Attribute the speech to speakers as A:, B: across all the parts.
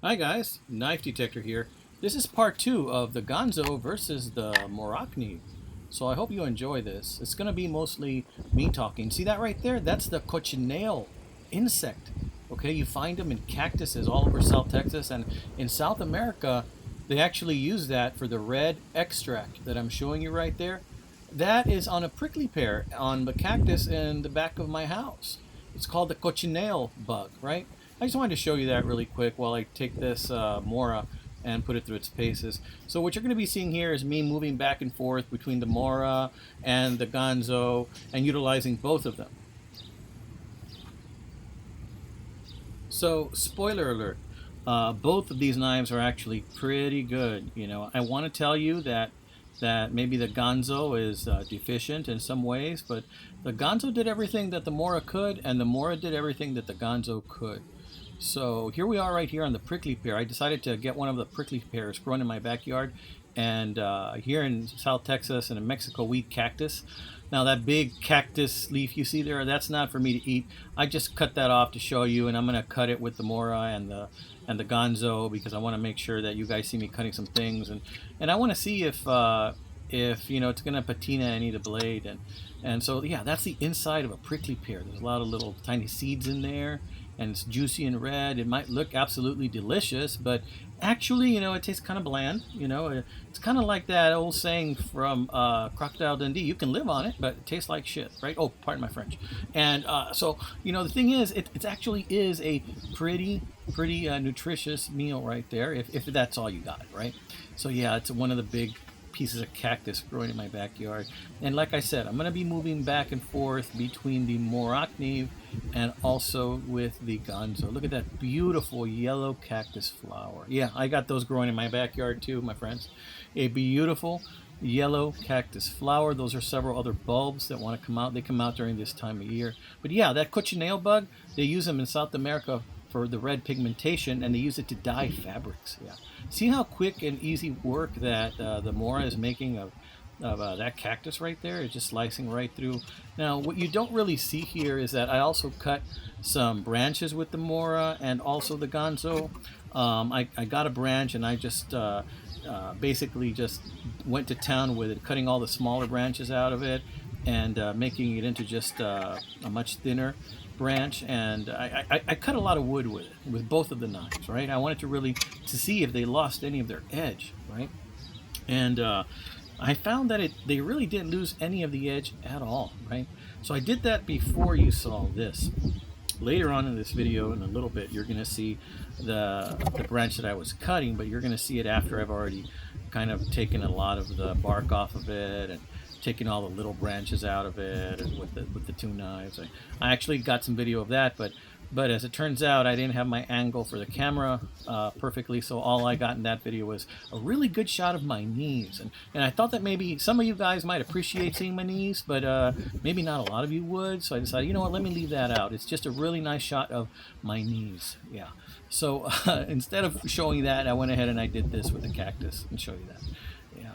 A: Hi guys, Knife Detector here. This is part 2 of the Ganzo versus the Morakniv. So I hope you enjoy this. It's going to be mostly me talking. See that right there? That's the cochineal insect. Okay, you find them in cactuses all over South Texas, and in South America, they actually use that for the red extract that I'm showing you right there. That is on a prickly pear on the cactus in the back of my house. It's called the cochineal bug, right? I just wanted to show you that really quick while I take this Mora and put it through its paces. So what you're going to be seeing here is me moving back and forth between the Mora and the Ganzo and utilizing both of them. So spoiler alert, both of these knives are actually pretty good. You know, I want to tell you that maybe the Ganzo is deficient in some ways, but the Ganzo did everything that the Mora could, and the Mora did everything that the Ganzo could. So here we are right here on the prickly pear. I decided to get one of the prickly pears growing in my backyard. And here in South Texas and in Mexico, we eat cactus. Now that big cactus leaf you see there, that's not for me to eat. I just cut that off to show you, and I'm going to cut it with the Mora and the Ganzo because I want to make sure that you guys see me cutting some things, and I want to see if you know it's going to patina any of the blade, and so yeah, that's the inside of a prickly pear. There's a lot of little tiny seeds in there, and it's juicy and red. It might look absolutely delicious, but actually, you know, it tastes kind of bland. You know, it's kind of like that old saying from Crocodile Dundee: "You can live on it, but it tastes like shit." Right? Oh, pardon my French. And so, you know, the thing is, it actually is a pretty nutritious meal right there, if that's all you got, right? So yeah, it's one of the big pieces of cactus growing in my backyard. And like I said, I'm going to be moving back and forth between the Morakniv and also with the Ganzo. Look at that beautiful yellow cactus flower. Yeah, I got those growing in my backyard too, my friends. A beautiful yellow cactus flower. Those are several other bulbs that want to come out. They come out during this time of year. But yeah, that cochineal bug, they use them in South America for the red pigmentation, and they use it to dye fabrics. Yeah, see how quick and easy work that the Mora is making of that cactus right there. It's just slicing right through. Now, what you don't really see here is that I also cut some branches with the Mora and also the Ganzo. I got a branch and I just basically just went to town with it, cutting all the smaller branches out of it and making it into just a much thinner branch. And I cut a lot of wood with it, with both of the knives, right? I wanted to really to see if they lost any of their edge, right? And I found that they really didn't lose any of the edge at all, right? So I did that before you saw this. Later on in this video, in a little bit, you're going to see the branch that I was cutting, but you're going to see it after I've already kind of taken a lot of the bark off of it and taking all the little branches out of it, and with the two knives. I actually got some video of that, but as it turns out, I didn't have my angle for the camera perfectly, so all I got in that video was a really good shot of my knees. And I thought that maybe some of you guys might appreciate seeing my knees, but maybe not a lot of you would, so I decided, you know what, let me leave that out. It's just a really nice shot of my knees, yeah. So instead of showing that, I went ahead and I did this with the cactus and show you that.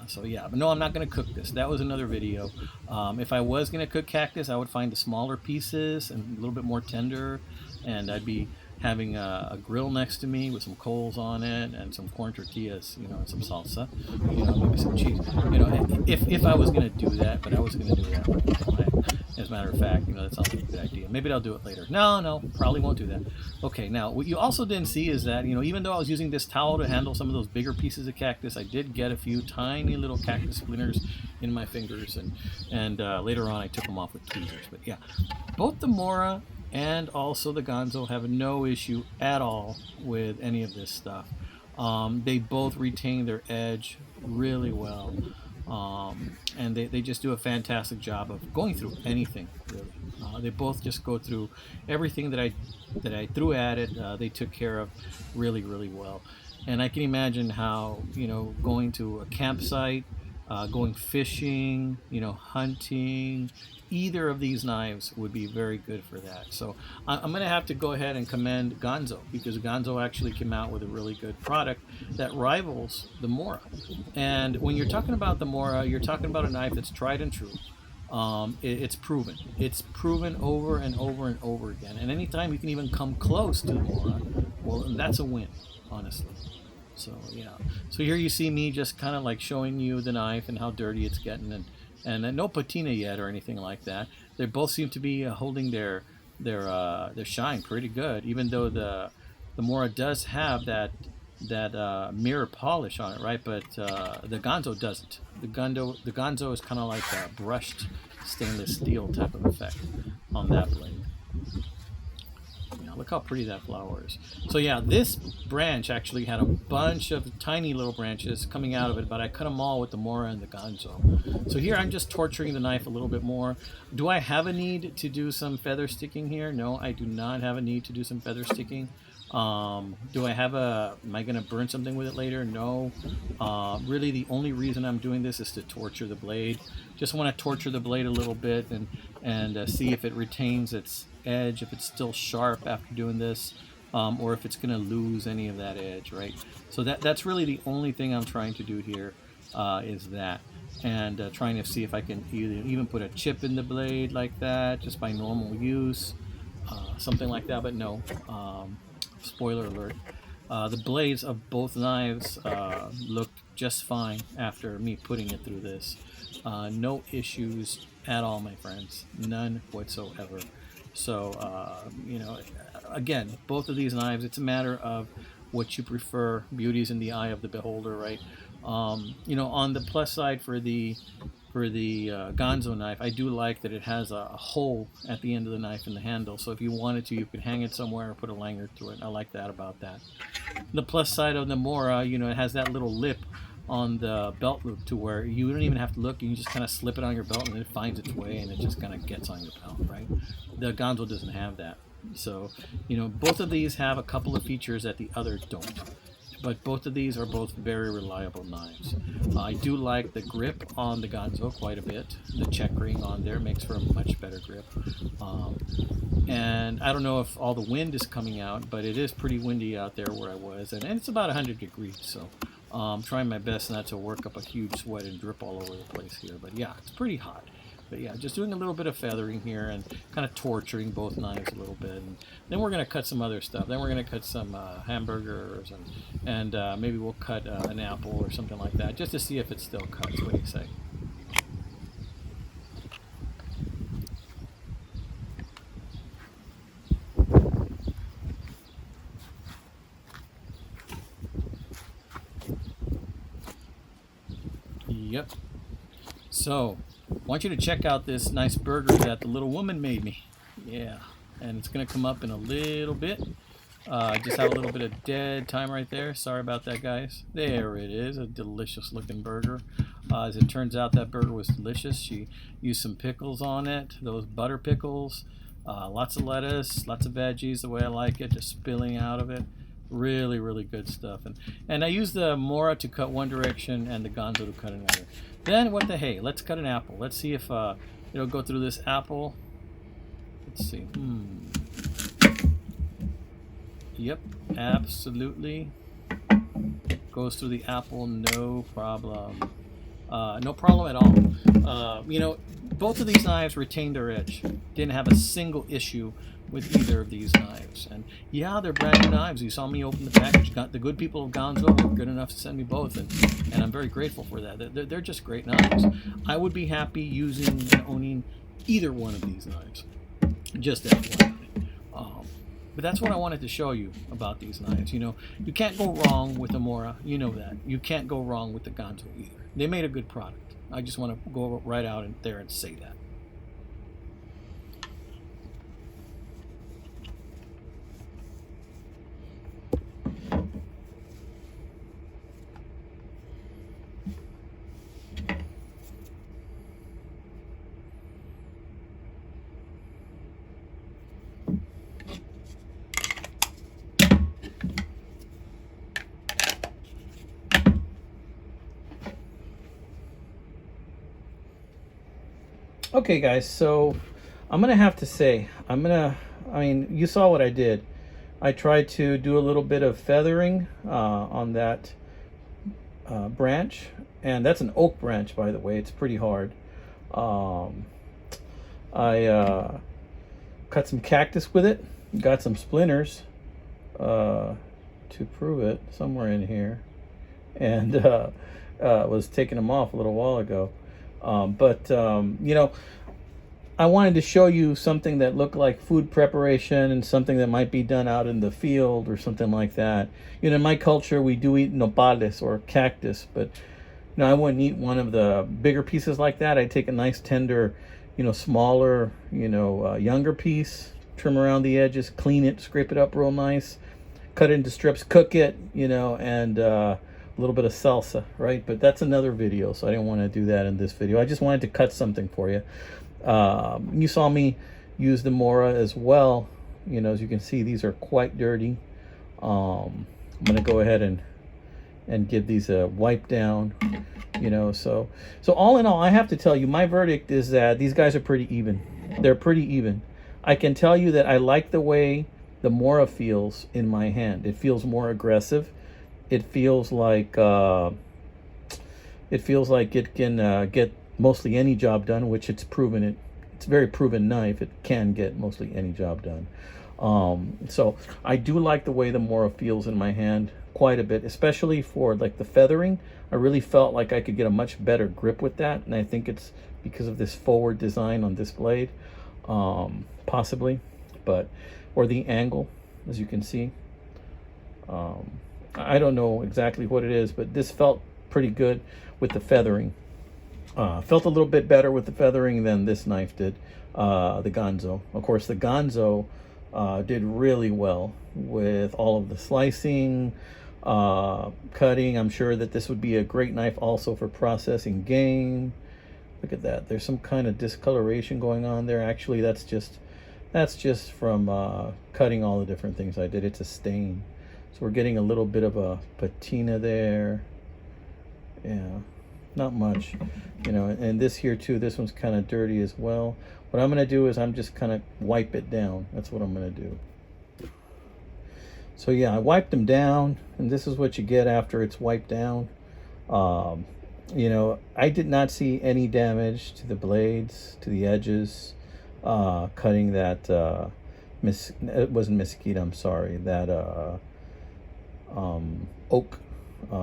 A: So yeah, but no, I'm not going to cook this. That was another video. If I was going to cook cactus, I would find the smaller pieces and a little bit more tender, and I'd be having a grill next to me with some coals on it and some corn tortillas, you know, and some salsa, you know, maybe some cheese. You know, if I was going to do that, but I wasn't going to do that. As a matter of fact, you know, that sounds like a good idea. Maybe I'll do it later. No, probably won't do that. Okay, now, what you also didn't see is that, you know, even though I was using this towel to handle some of those bigger pieces of cactus, I did get a few tiny little cactus splinters in my fingers, and later on I took them off with tweezers. But yeah, both the Mora and also the Ganzo have no issue at all with any of this stuff. They both retain their edge really well. And they just do a fantastic job of going through anything, really. They both just go through everything that I threw at it. They took care of really well. And I can imagine how, you know, going to a campsite, going fishing, you know, hunting, either of these knives would be very good for that. So I'm going to have to go ahead and commend Ganzo, because Ganzo actually came out with a really good product that rivals the Mora. And when you're talking about the Mora, you're talking about a knife that's tried and true. It's proven. It's proven over and over and over again. And anytime you can even come close to the Mora, well, that's a win, honestly. So yeah. So here you see me just kind of like showing you the knife and how dirty it's getting, and no patina yet or anything like that. They both seem to be holding their shine pretty good, even though the Mora does have that mirror polish on it, right? But the Ganzo doesn't. The Ganzo is kind of like a brushed stainless steel type of effect on that blade. Yeah, look how pretty that flower is. So yeah, this branch actually had a bunch of tiny little branches coming out of it, but I cut them all with the Mora and the Ganzo. So here I'm just torturing the knife a little bit more. Do I have a need to do some feather sticking here? No, I do not have a need to do some feather sticking. Do I have am I going to burn something with it later? No. Really the only reason I'm doing this is to torture the blade. Just want to torture the blade a little bit and see if it retains its edge, if it's still sharp after doing this, or if it's going to lose any of that edge, right? So that's really the only thing I'm trying to do here, is that. And trying to see if I can even put a chip in the blade like that, just by normal use, something like that, but no. Spoiler alert. The blades of both knives looked just fine after me putting it through this. No issues at all, my friends. None whatsoever. So, again, both of these knives, it's a matter of what you prefer. Beauty's in the eye of the beholder, right? On the plus side for the Ganzo knife, I do like that it has a hole at the end of the knife in the handle, so if you wanted to, you could hang it somewhere or put a lanyard through it. I like that about that. The plus side of the Mora, it has that little lip on the belt loop to where you don't even have to look. You can just kind of slip it on your belt and it finds its way and it just kind of gets on your belt, right? The Ganzo doesn't have that. So, both of these have a couple of features that the other don't. But both of these are both very reliable knives. I do like the grip on the Ganzo quite a bit. The checkering on there makes for a much better grip. And I don't know if all the wind is coming out, but it is pretty windy out there where I was. And it's about 100 degrees, so I'm trying my best not to work up a huge sweat and drip all over the place here. But yeah, it's pretty hot. But yeah, just doing a little bit of feathering here and kind of torturing both knives a little bit. And then we're going to cut some other stuff. Then we're going to cut some hamburgers and maybe we'll cut an apple or something like that just to see if it still cuts. What do you say? Yep. So, I want you to check out this nice burger that the little woman made me. Yeah, and it's going to come up in a little bit. Just have a little bit of dead time right there. Sorry about that, guys. There it is, a delicious looking burger. As it turns out, that burger was delicious. She used some pickles on it, those butter pickles, lots of lettuce, lots of veggies, the way I like it, just spilling out of it. Really, really good stuff. And I used the Mora to cut one direction and the Ganzo to cut another. Then, what the hey, let's cut an apple. Let's see if it'll go through this apple. Let's see. Yep, absolutely. Goes through the apple, no problem. No problem at all. Both of these knives retained their edge. Didn't have a single issue with either of these knives. And yeah, they're brand new knives. You saw me open the package. The good people of Ganzo were good enough to send me both, and I'm very grateful for that. They're just great knives. I would be happy using and owning either one of these knives. Just FYI. But that's what I wanted to show you about these knives. You can't go wrong with the Mora. You know that. You can't go wrong with the Ganzo either. They made a good product. I just want to go right out there and say that. Okay, guys, so I'm going to have to say, you saw what I did. I tried to do a little bit of feathering on that branch, and that's an oak branch, by the way. It's pretty hard. I cut some cactus with it. Got some splinters to prove it somewhere in here, and was taking them off a little while ago. You know, I wanted to show you something that looked like food preparation and something that might be done out in the field or something like that. You know, in my culture, we do eat nopales or cactus, but you know, I wouldn't eat one of the bigger pieces like that. I'd take a nice tender, you know, smaller, you know, younger piece, trim around the edges, clean it, scrape it up real nice, cut it into strips, cook it, you know, and a little bit of salsa, right? But that's another video, so I didn't want to do that in this video. I just wanted to cut something for you. You saw me use the Mora as well. You know, as you can see, these are quite dirty. I'm gonna go ahead and give these a wipe down, you know. So all in all, I have to tell you, my verdict is that these guys are pretty even. They're pretty even. I can tell you that I like the way the Mora feels in my hand. It feels more aggressive. It feels like it can get mostly any job done, which it's proven. It's a very proven knife. It can get mostly any job done. So I do like the way the Mora feels in my hand quite a bit, especially for like the feathering. I really felt like I could get a much better grip with that, and I think it's because of this forward design on this blade, possibly, or the angle, as you can see. I don't know exactly what it is, but this felt pretty good with the feathering. Felt a little bit better with the feathering than this knife did, the Ganzo. Of course, the Ganzo did really well with all of the slicing, cutting. I'm sure that this would be a great knife also for processing game. Look at that. There's some kind of discoloration going on there. Actually, that's just from cutting all the different things I did. It's a stain. So we're getting a little bit of a patina there. Yeah. Not much, you know. And this here too, this one's kind of dirty as well. What I'm going to do is I'm just kind of wipe it down. That's what I'm going to do. So yeah, I wiped them down, and this is what you get after it's wiped down. You know, I did not see any damage to the blades, to the edges, cutting that it wasn't mesquite, I'm sorry, that oak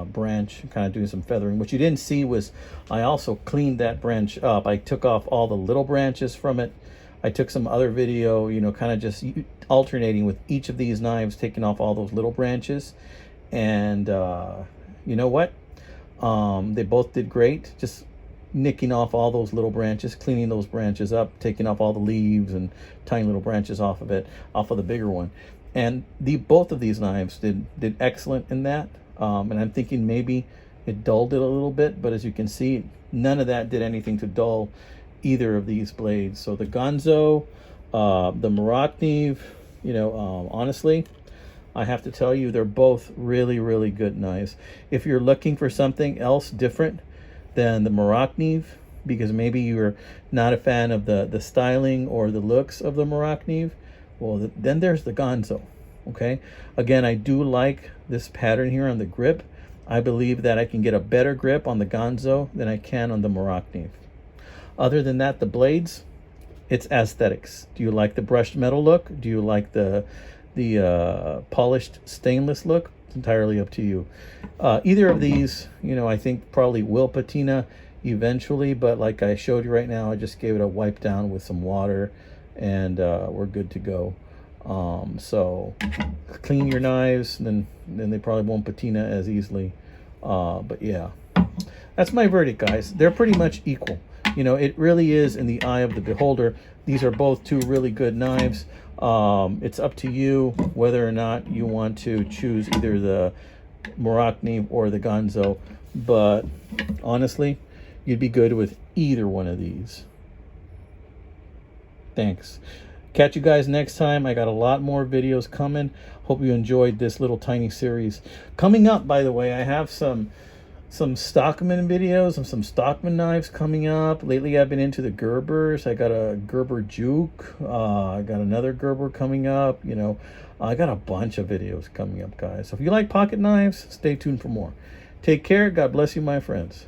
A: branch, kind of doing some feathering. What you didn't see was I also cleaned that branch up. I took off all the little branches from it. I took some other video, you know, kind of just alternating with each of these knives, taking off all those little branches. And you know what? They both did great. Just nicking off all those little branches, cleaning those branches up, taking off all the leaves and tiny little branches off of the bigger one. And both of these knives did excellent in that. And I'm thinking maybe it dulled it a little bit, but as you can see, none of that did anything to dull either of these blades. So the Ganzo, the Morakniv, you know, honestly, I have to tell you, they're both really, really good knives. If you're looking for something else different than the Morakniv, because maybe you're not a fan of the styling or the looks of the Morakniv, well, then there's the Ganzo. Okay, again, I do like this pattern here on the grip. I believe that I can get a better grip on the Ganzo than I can on the Morakniv. Other than that, the blades, it's aesthetics. Do you like the brushed metal look? Do you like the polished stainless look? It's entirely up to you. Either of these, you know, I think probably will patina eventually, but like I showed you right now, I just gave it a wipe down with some water, and we're good to go. So clean your knives, and then they probably won't patina as easily. But yeah, that's my verdict, guys. They're pretty much equal. You know, it really is in the eye of the beholder. These are both two really good knives. It's up to you whether or not you want to choose either the Morakniv or the Ganzo. But honestly, you'd be good with either one of these. Thanks. Catch you guys next time. I got a lot more videos coming. Hope you enjoyed this little tiny series. Coming up, by the way, I have some Stockman videos and some Stockman knives coming up. Lately, I've been into the Gerbers. I got a Gerber Juke. I got another Gerber coming up. You know, I got a bunch of videos coming up, guys. So if you like pocket knives, stay tuned for more. Take care. God bless you, my friends.